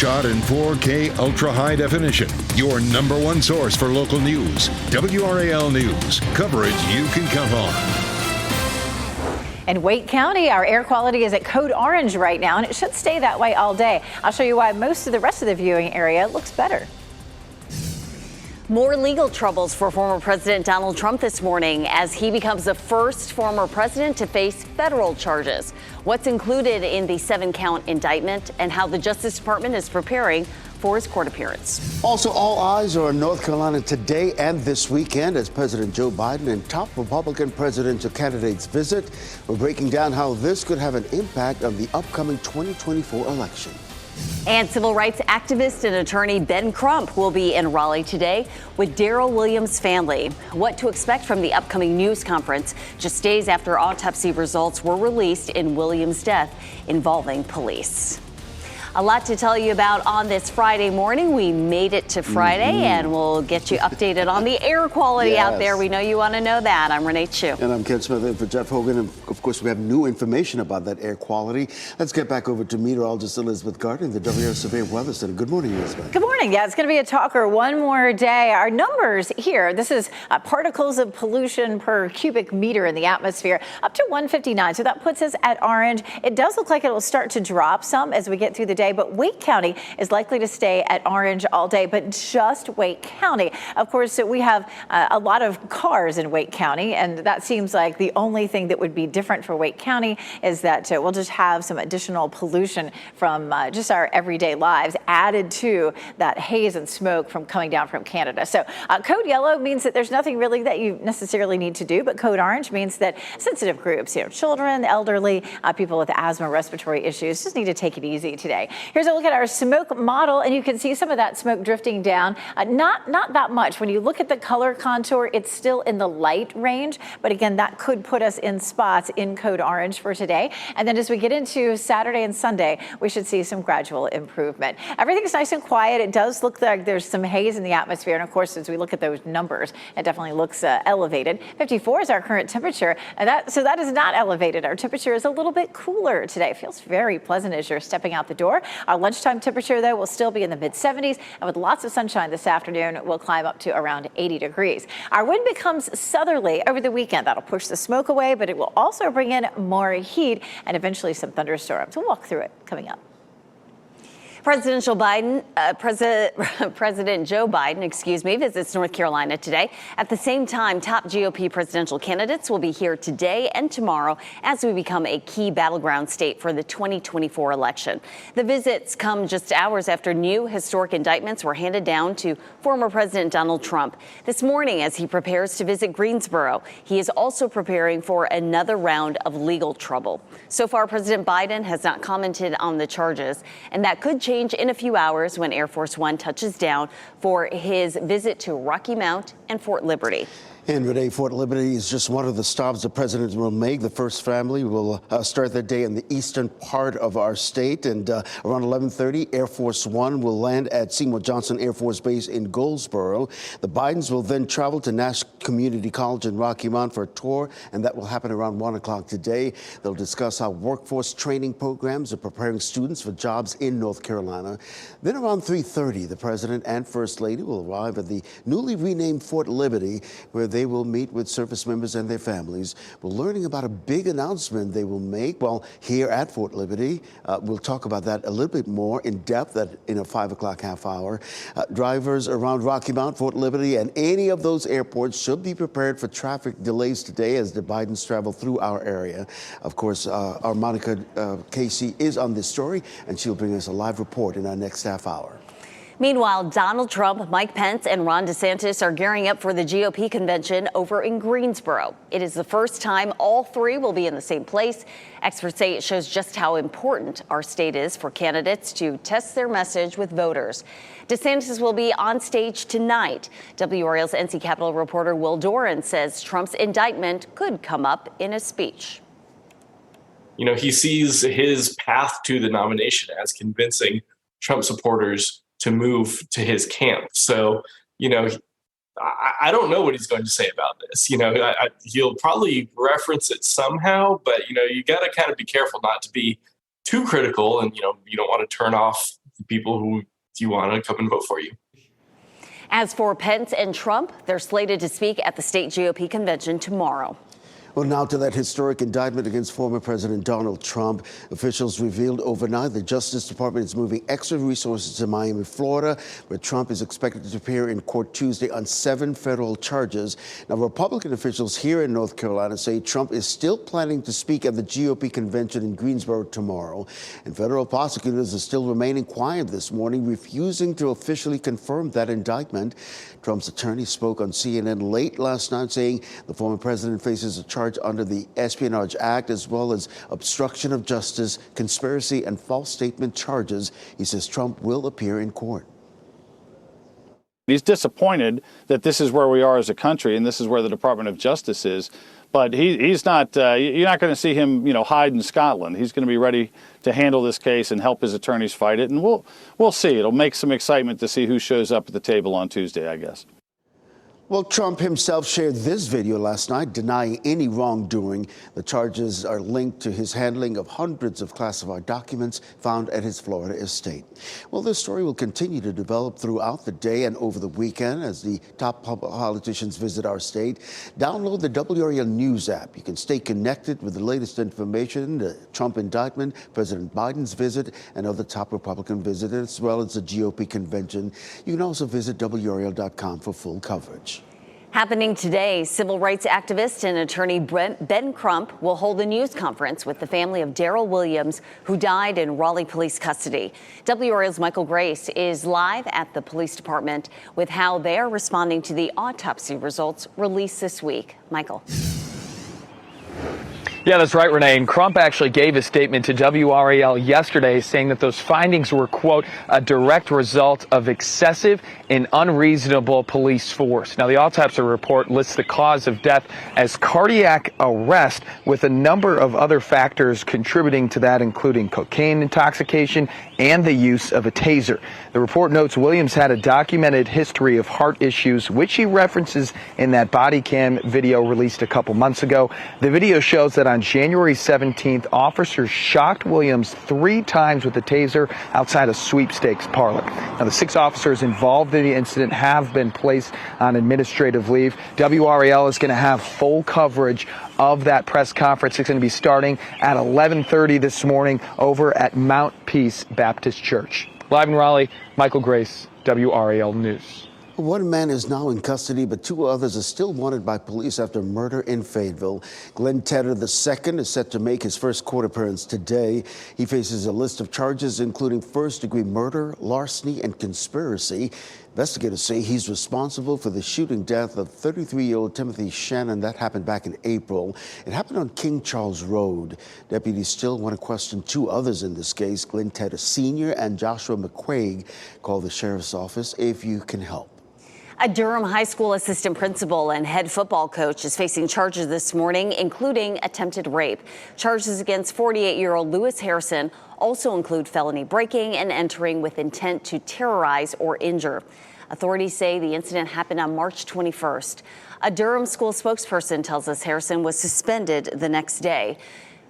shot in 4K ultra high definition. Your number one source for local news. WRAL News. Coverage you can count on. In Wake County, our air quality is at code orange right now, and it should stay that way all day. I'll show you why most of the rest of the viewing area looks better. More legal troubles for former President Donald Trump this morning as he becomes the first former president to face federal charges. What's included in the 7-count indictment and how the Justice Department is preparing for his court appearance. Also, all eyes are in North Carolina today and this weekend as President Joe Biden and top Republican presidential candidates visit. We're breaking down how this could have an impact on the upcoming 2024 election. And civil rights activist and attorney Ben Crump will be in Raleigh today with Darrell Williams' family. What to expect from the upcoming news conference just days after autopsy results were released in Williams' death involving police. A lot to tell you about on this Friday morning. We made it to Friday, and we'll get you updated on the air quality out there. We know you want to know that. I'm Renee Chu. And I'm Ken Smith in for Jeff Hogan. And of course, we have new information about that air quality. Let's get back over to meteorologist Elizabeth Gardner in the WRAL Surveyor Weather Center. Good morning, Elizabeth. Good morning. Yeah, it's going to be a talker one more day. Our numbers here, this is particles of pollution per cubic meter in the atmosphere, up to 159. So that puts us at orange. It does look like it will start to drop some as we get through the day, but Wake County is likely to stay at orange all day, but just Wake County. Of course, we have a lot of cars in Wake County, and that seems like the only thing that would be different for Wake County is that we'll just have some additional pollution from just our everyday lives added to that haze and smoke from coming down from Canada. So code yellow means that there's nothing really that you necessarily need to do, but code orange means that sensitive groups, children, elderly, people with asthma, respiratory issues, just need to take it easy today. Here's a look at our smoke model, and you can see some of that smoke drifting down. Not that much. When you look at the color contour, it's still in the light range, but again, that could put us in spots in code orange for today. And then as we get into Saturday and Sunday, we should see some gradual improvement. Everything's nice and quiet. It does look like there's some haze in the atmosphere, and of course, as we look at those numbers, it definitely looks elevated. 54 is our current temperature, and that is not elevated. Our temperature is a little bit cooler today. It feels very pleasant as you're stepping out the door. Our lunchtime temperature, though, will still be in the mid-70s, and with lots of sunshine this afternoon, we'll climb up to around 80 degrees. Our wind becomes southerly over the weekend. That'll push the smoke away, but it will also bring in more heat and eventually some thunderstorms. We'll walk through it coming up. President Joe Biden visits North Carolina today. At the same time, top GOP presidential candidates will be here today and tomorrow as we become a key battleground state for the 2024 election. The visits come just hours after new historic indictments were handed down to former President Donald Trump. This morning, as he prepares to visit Greensboro, he is also preparing for another round of legal trouble. So far, President Biden has not commented on the charges, and that could change in a few hours when Air Force One touches down for his visit to Rocky Mount and Fort Liberty. And Renee, Fort Liberty is just one of the stops the president will make. The first family will start their day in the eastern part of our state. And around 11:30, Air Force One will land at Seymour Johnson Air Force Base in Goldsboro. The Bidens will then travel to Nash Community College in Rocky Mount for a tour, and that will happen around 1 o'clock today. They'll discuss how workforce training programs are preparing students for jobs in North Carolina. Then around 3:30, the president and first lady will arrive at the newly renamed Fort Liberty, where they will meet with service members and their families. We're learning about a big announcement they will make, well, here at Fort Liberty. We'll talk about that a little bit more in depth in a 5 o'clock half hour. Drivers around Rocky Mount, Fort Liberty, and any of those airports should be prepared for traffic delays today as the Bidens travel through our area. Of course, our Monica Casey is on this story, and she'll bring us a live report in our next half hour. Meanwhile, Donald Trump, Mike Pence, and Ron DeSantis are gearing up for the GOP convention over in Greensboro. It is the first time all three will be in the same place. Experts say it shows just how important our state is for candidates to test their message with voters. DeSantis will be on stage tonight. WRAL's NC Capitol reporter Will Doran says Trump's indictment could come up in a speech. You know, he sees his path to the nomination as convincing Trump supporters to move to his camp. So, you know, I don't know what he's going to say about this. You know, he'll probably reference it somehow, but, you know, you got to kind of be careful not to be too critical, and, you know, you don't want to turn off the people who you want to come and vote for you. As for Pence and Trump, they're slated to speak at the state GOP convention tomorrow. Well, now to that historic indictment against former President Donald Trump. Officials revealed overnight the Justice Department is moving extra resources to Miami, Florida, where Trump is expected to appear in court Tuesday on 7 federal charges. Now, Republican officials here in North Carolina say Trump is still planning to speak at the GOP convention in Greensboro tomorrow. And federal prosecutors are still remaining quiet this morning, refusing to officially confirm that indictment. Trump's attorney spoke on CNN late last night, saying the former president faces a charge under the Espionage Act, as well as obstruction of justice, conspiracy, and false statement charges. He says Trump will appear in court. He's disappointed that this is where we are as a country, and this is where the Department of Justice is. But he's not. You're not going to see him, hide in Scotland. He's going to be ready to handle this case and help his attorneys fight it. And we'll see. It'll make some excitement to see who shows up at the table on Tuesday, I guess. Well, Trump himself shared this video last night denying any wrongdoing. The charges are linked to his handling of hundreds of classified documents found at his Florida estate. Well, this story will continue to develop throughout the day and over the weekend as the top politicians visit our state. Download the WRAL News app. You can stay connected with the latest information, the Trump indictment, President Biden's visit, and other top Republican visitors, as well as the GOP convention. You can also visit WRAL.com for full coverage. Happening today, civil rights activist and attorney Ben Crump will hold a news conference with the family of Darrell Williams, who died in Raleigh police custody. WRAL's Michael Grace is live at the police department with how they're responding to the autopsy results released this week. Michael. Yeah, that's right, Renee. And Crump actually gave a statement to WRAL yesterday saying that those findings were, quote, a direct result of excessive and unreasonable police force. Now, the autopsy report lists the cause of death as cardiac arrest, with a number of other factors contributing to that, including cocaine intoxication and the use of a taser. The report notes Williams had a documented history of heart issues, which he references in that body cam video released a couple months ago. The video shows that on January 17th, officers shocked Williams 3 times with a taser outside a sweepstakes parlor. Now, the 6 officers involved in the incident have been placed on administrative leave. WRAL is going to have full coverage of that press conference. It's going to be starting at 11:30 this morning over at Mount Peace Baptist Church. Live in Raleigh, Michael Grace, WRAL News. One man is now in custody, but 2 others are still wanted by police after murder in Fayetteville. Glenn Tedder II is set to make his first court appearance today. He faces a list of charges, including first-degree murder, larceny, and conspiracy. Investigators say he's responsible for the shooting death of 33-year-old Timothy Shannon. That happened back in April. It happened on King Charles Road. Deputies still want to question 2 others in this case, Glenn Tedder Sr. and Joshua McQuaig. Call the sheriff's office if you can help. A Durham High School assistant principal and head football coach is facing charges this morning, including attempted rape. Charges against 48-year-old Lewis Harrison also include felony breaking and entering with intent to terrorize or injure. Authorities say the incident happened on March 21st. A Durham school spokesperson tells us Harrison was suspended the next day.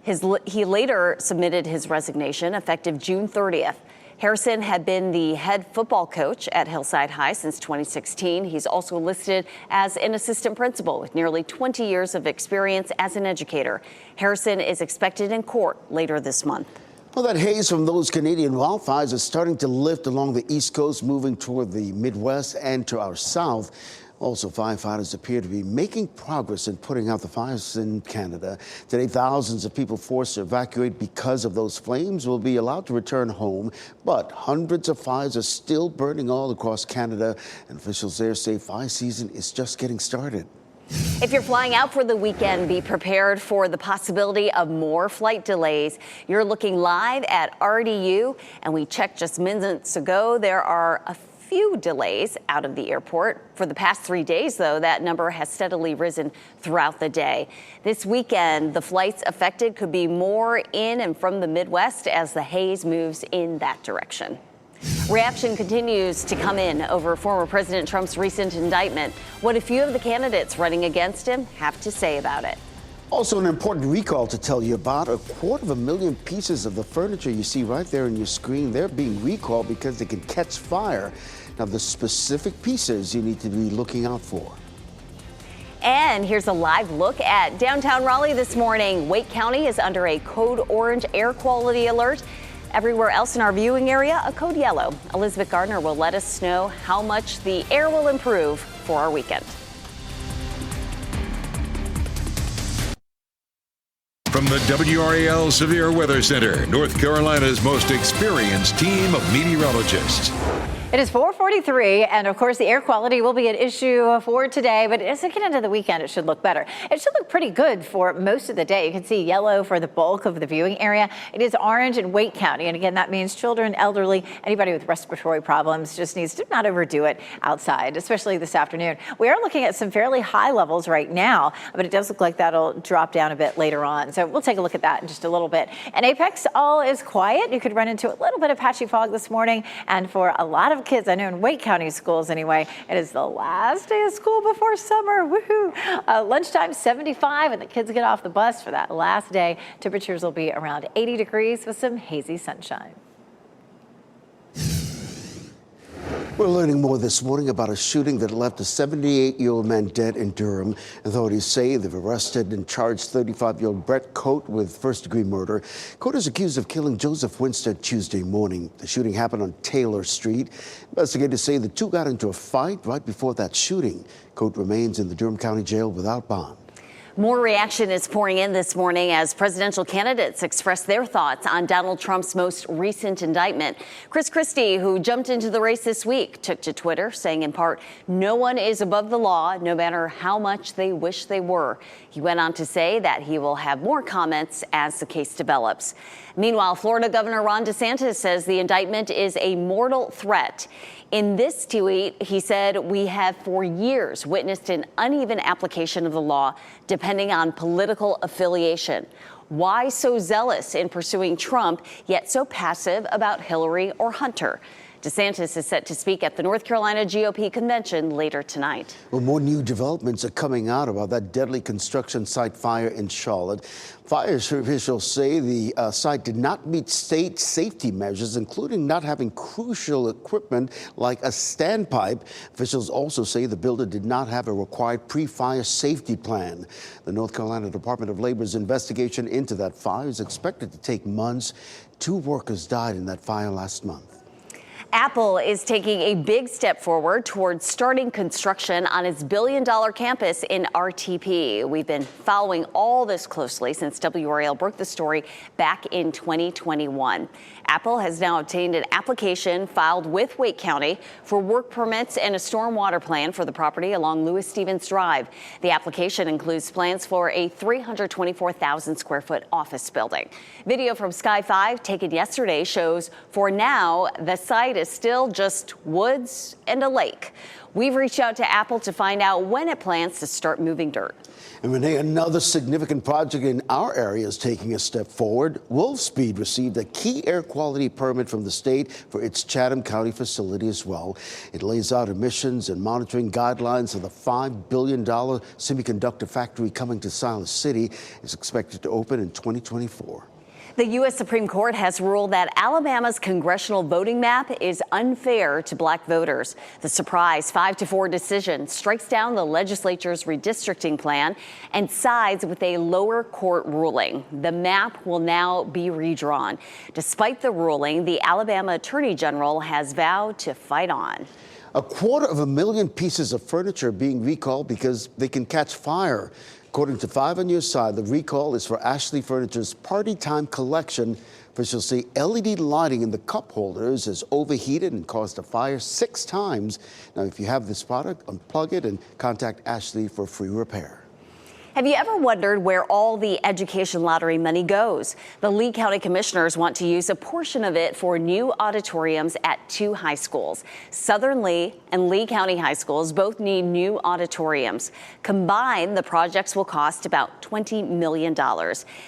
He later submitted his resignation effective June 30th. Harrison had been the head football coach at Hillside High since 2016. He's also listed as an assistant principal with nearly 20 years of experience as an educator. Harrison is expected in court later this month. Well, that haze from those Canadian wildfires is starting to lift along the East Coast, moving toward the Midwest and to our south. Also, firefighters appear to be making progress in putting out the fires in Canada. Today, thousands of people forced to evacuate because of those flames will be allowed to return home, but hundreds of fires are still burning all across Canada, and officials there say fire season is just getting started. If you're flying out for the weekend, be prepared for the possibility of more flight delays. You're looking live at RDU, and we checked just minutes ago. There are a few delays out of the airport. For the past 3 days, though, that number has steadily risen throughout the day. This weekend, the flights affected could be more in and from the Midwest as the haze moves in that direction. Reaction continues to come in over former President Trump's recent indictment. What a few of the candidates running against him have to say about it. Also, an important recall to tell you about. 250,000 pieces of the furniture you see right there on your screen, they're being recalled because they can catch fire. Now, the specific pieces you need to be looking out for. And here's a live look at downtown Raleigh this morning. Wake County is under a code orange air quality alert. Everywhere else in our viewing area, a code yellow. Elizabeth Gardner will let us know how much the air will improve for our weekend. From the WRAL Severe Weather Center, North Carolina's most experienced team of meteorologists. It is 4:43, and of course, the air quality will be an issue for today, but as we get into the weekend, it should look better. It should look pretty good for most of the day. You can see yellow for the bulk of the viewing area. It is orange in Wake County, and again, that means children, elderly, anybody with respiratory problems just needs to not overdo it outside, especially this afternoon. We are looking at some fairly high levels right now, but it does look like that'll drop down a bit later on. So we'll take a look at that in just a little bit. In Apex, all is quiet. You could run into a little bit of patchy fog this morning, and for a lot of kids, I know in Wake County schools anyway, it is the last day of school before summer. Woohoo! Lunchtime 75, and the kids get off the bus for that last day. Temperatures will be around 80 degrees with some hazy sunshine. We're learning more this morning about a shooting that left a 78-year-old man dead in Durham. Authorities say they've arrested and charged 35-year-old Brett Coate with first-degree murder. Coate is accused of killing Joseph Winstead Tuesday morning. The shooting happened on Taylor Street. Investigators say the two got into a fight right before that shooting. Coate remains in the Durham County Jail without bond. More reaction is pouring in this morning as presidential candidates express their thoughts on Donald Trump's most recent indictment. Chris Christie, who jumped into the race this week, took to Twitter saying in part, "No one is above the law, no matter how much they wish they were." He went on to say that he will have more comments as the case develops. Meanwhile, Florida Governor Ron DeSantis says the indictment is a mortal threat. In this tweet, he said, "We have for years witnessed an uneven application of the law depending on political affiliation. Why so zealous in pursuing Trump, yet so passive about Hillary or Hunter?" DeSantis is set to speak at the North Carolina GOP convention later tonight. Well, more new developments are coming out about that deadly construction site fire in Charlotte. Fire officials say the site did not meet state safety measures, including not having crucial equipment like a standpipe. Officials also say the builder did not have a required pre-fire safety plan. The North Carolina Department of Labor's investigation into that fire is expected to take months. 2 workers died in that fire last month. Apple is taking a big step forward towards starting construction on its billion-dollar campus in RTP. We've been following all this closely since WRAL broke the story back in 2021. Apple has now obtained an application filed with Wake County for work permits and a stormwater plan for the property along Lewis Stevens Drive. The application includes plans for a 324,000 square foot office building. Video from Sky 5 taken yesterday shows for now the site is still just woods and a lake. We've reached out to Apple to find out when it plans to start moving dirt. And Renee, another significant project in our area is taking a step forward. Wolfspeed received a key air quality permit from the state for its Chatham County facility as well. It lays out emissions and monitoring guidelines of the $5 billion semiconductor factory coming to Silas City. It's expected to open in 2024. The U.S. Supreme Court has ruled that Alabama's congressional voting map is unfair to black voters. The surprise 5-4 decision strikes down the legislature's redistricting plan and sides with a lower court ruling. The map will now be redrawn. Despite the ruling, the Alabama Attorney General has vowed to fight on. 250,000 pieces of furniture being recalled because they can catch fire. According to 5 on Your Side, the recall is for Ashley Furniture's Party Time collection. Officials say LED lighting in the cup holders has overheated and caused a fire 6 times. Now, if you have this product, unplug it and contact Ashley for free repair. Have you ever wondered where all the education lottery money goes? The Lee County Commissioners want to use a portion of it for new auditoriums at 2 high schools. Southern Lee and Lee County High Schools both need new auditoriums. Combined, the projects will cost about $20 million.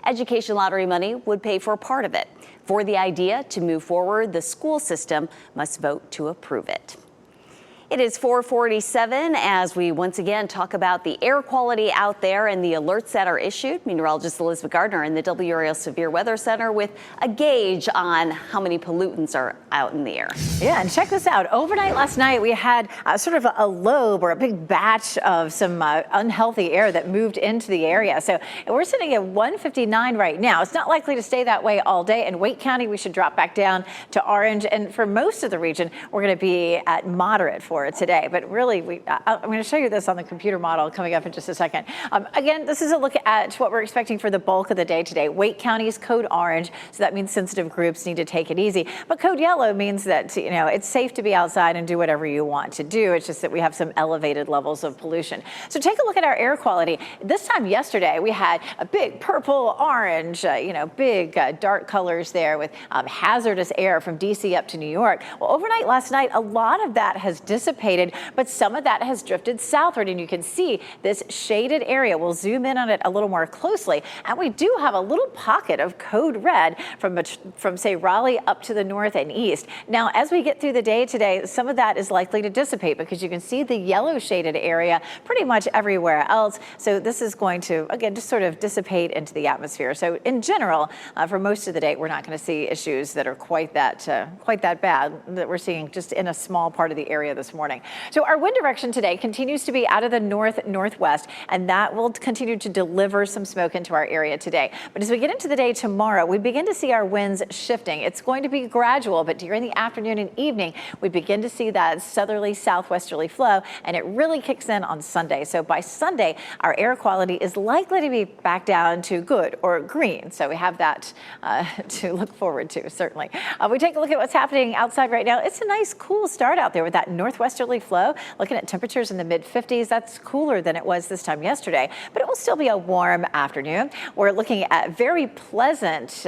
Education lottery money would pay for a part of it. For the idea to move forward, the school system must vote to approve it. It is 4:47 as we once again talk about the air quality out there and the alerts that are issued. Meteorologist Elizabeth Gardner in the WRAL Severe Weather Center with a gauge on how many pollutants are out in the air. Yeah, and check this out. Overnight last night, we had sort of a lobe or a big batch of some unhealthy air that moved into the area. So we're sitting at 159 right now. It's not likely to stay that way all day. In Wake County, we should drop back down to orange. And for most of the region, we're going to be at moderate for it today. But really, I'm going to show you this on the computer model coming up in just a second. Again, this is a look at what we're expecting for the bulk of the day today. Wake County's code orange, so that means sensitive groups need to take it easy. But code yellow means that, it's safe to be outside and do whatever you want to do. It's just that we have some elevated levels of pollution. So take a look at our air quality. This time yesterday, we had a big purple, orange, big dark colors there with hazardous air from DC up to New York. Well, overnight last night, a lot of that has dissipated, but some of that has drifted southward, and you can see this shaded area. We'll zoom in on it a little more closely, and we do have a little pocket of code red from say Raleigh up to the north and east. Now, as we get through the day today, some of that is likely to dissipate because you can see the yellow shaded area pretty much everywhere else. So this is going to, again, just sort of dissipate into the atmosphere. So in general, for most of the day, we're not going to see issues that are quite that bad that we're seeing just in a small part of the area this morning. So our wind direction today continues to be out of the northwest, and that will continue to deliver some smoke into our area today. But as we get into the day tomorrow, we begin to see our winds shifting. It's going to be gradual, but during the afternoon and evening, we begin to see that southerly southwesterly flow, and it really kicks in on Sunday. So by Sunday, our air quality is likely to be back down to good or green. So we have that to look forward to, certainly. We take a look at what's happening outside right now. It's a nice cool start out there with that northwesterly flow. Looking at temperatures in the mid-50s, that's cooler than it was this time yesterday, but it will still be a warm afternoon. We're looking at very pleasant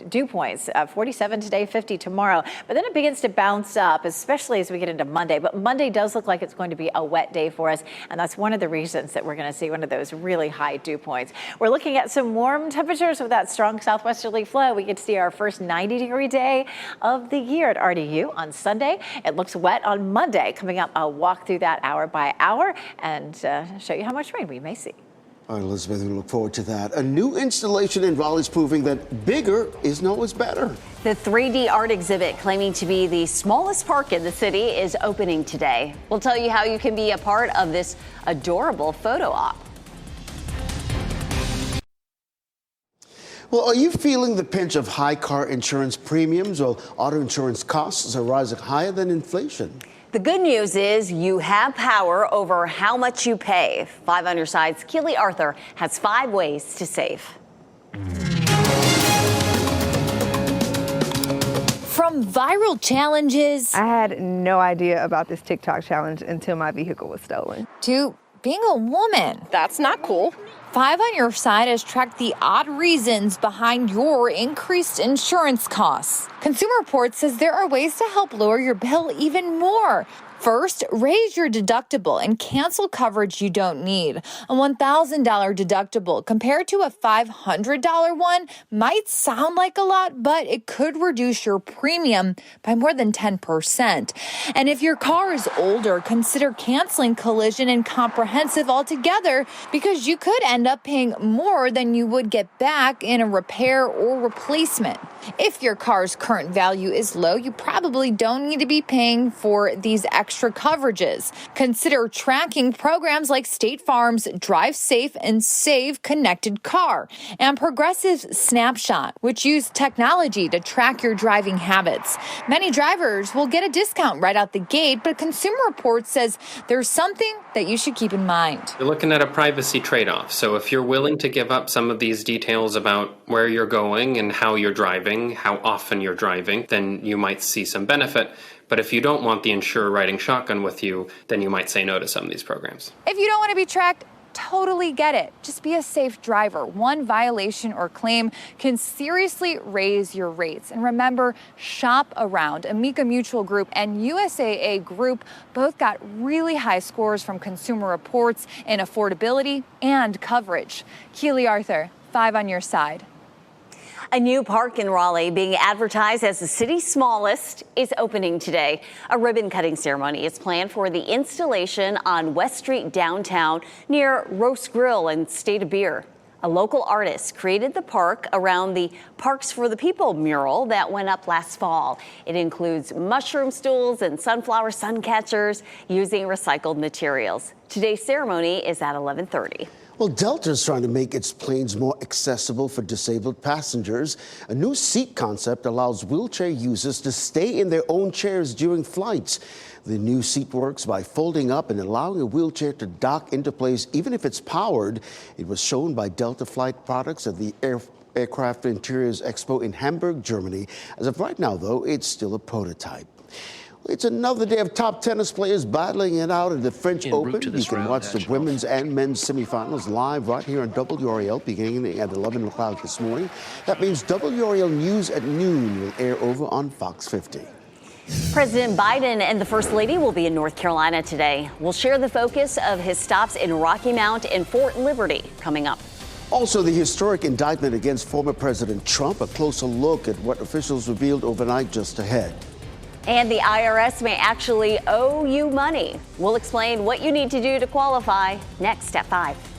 dew points, 47 today, 50 tomorrow, but then it begins to bounce up, especially as we get into Monday. But Monday does look like it's going to be a wet day for us, and that's one of the reasons that we're going to see one of those really high dew points. We're looking at some warm temperatures with that strong southwesterly flow. We get to see our first 90-degree day of the year at RDU on Sunday. It looks wet on Monday. Coming up, I'll walk through that hour by hour and show you how much rain we may see. All right, Elizabeth, we look forward to that. A new installation in Raleigh is proving that bigger isn't always better. The 3D art exhibit, claiming to be the smallest park in the city, is opening today. We'll tell you how you can be a part of this adorable photo op. Well, are you feeling the pinch of high car insurance premiums? Well, auto insurance costs are rising higher than inflation. The good news is you have power over how much you pay. 5 on your side's Keely Arthur has 5 ways to save. From viral challenges, I had no idea about this TikTok challenge until my vehicle was stolen, to being a woman. That's not cool. 5 on Your Side has tracked the odd reasons behind your increased insurance costs. Consumer Reports says there are ways to help lower your bill even more. First, raise your deductible and cancel coverage you don't need. A $1,000 deductible compared to a $500 one might sound like a lot, but it could reduce your premium by more than 10%. And if your car is older, consider canceling collision and comprehensive altogether, because you could end up paying more than you would get back in a repair or replacement. If your car's current value is low, you probably don't need to be paying for these extra coverages. Consider tracking programs like State Farm's Drive Safe and Save Connected Car and Progressive's Snapshot, which use technology to track your driving habits. Many drivers will get a discount right out the gate, but Consumer Reports says there's something that you should keep in mind. You're looking at a privacy trade-off. So if you're willing to give up some of these details about where you're going and how you're driving, how often you're driving, then you might see some benefit. But if you don't want the insurer riding shotgun with you, then you might say no to some of these programs. If you don't want to be tracked, totally get it. Just be a safe driver. One violation or claim can seriously raise your rates. And remember, shop around. Amica Mutual Group and USAA Group both got really high scores from Consumer Reports in affordability and coverage. Keely Arthur, 5 on Your Side. A new park in Raleigh, being advertised as the city's smallest, is opening today. A ribbon cutting ceremony is planned for the installation on West Street downtown near Roast Grill and State of Beer. A local artist created the park around the Parks for the People mural that went up last fall. It includes mushroom stools and sunflower sun catchers using recycled materials. Today's ceremony is at 11:30. Well, Delta is trying to make its planes more accessible for disabled passengers. A new seat concept allows wheelchair users to stay in their own chairs during flights. The new seat works by folding up and allowing a wheelchair to dock into place even if it's powered. It was shown by Delta Flight Products at the Aircraft Interiors Expo in Hamburg, Germany. As of right now, though, it's still a prototype. It's another day of top tennis players battling it out in the French Open. You can watch the women's and men's semifinals live right here on WRAL beginning at 11 o'clock this morning. That means WRAL News at noon will air over on Fox 50. President Biden and the First Lady will be in North Carolina today. We'll share the focus of his stops in Rocky Mount and Fort Liberty coming up. Also, the historic indictment against former President Trump, a closer look at what officials revealed overnight just ahead. And the IRS may actually owe you money. We'll explain what you need to do to qualify next at 5.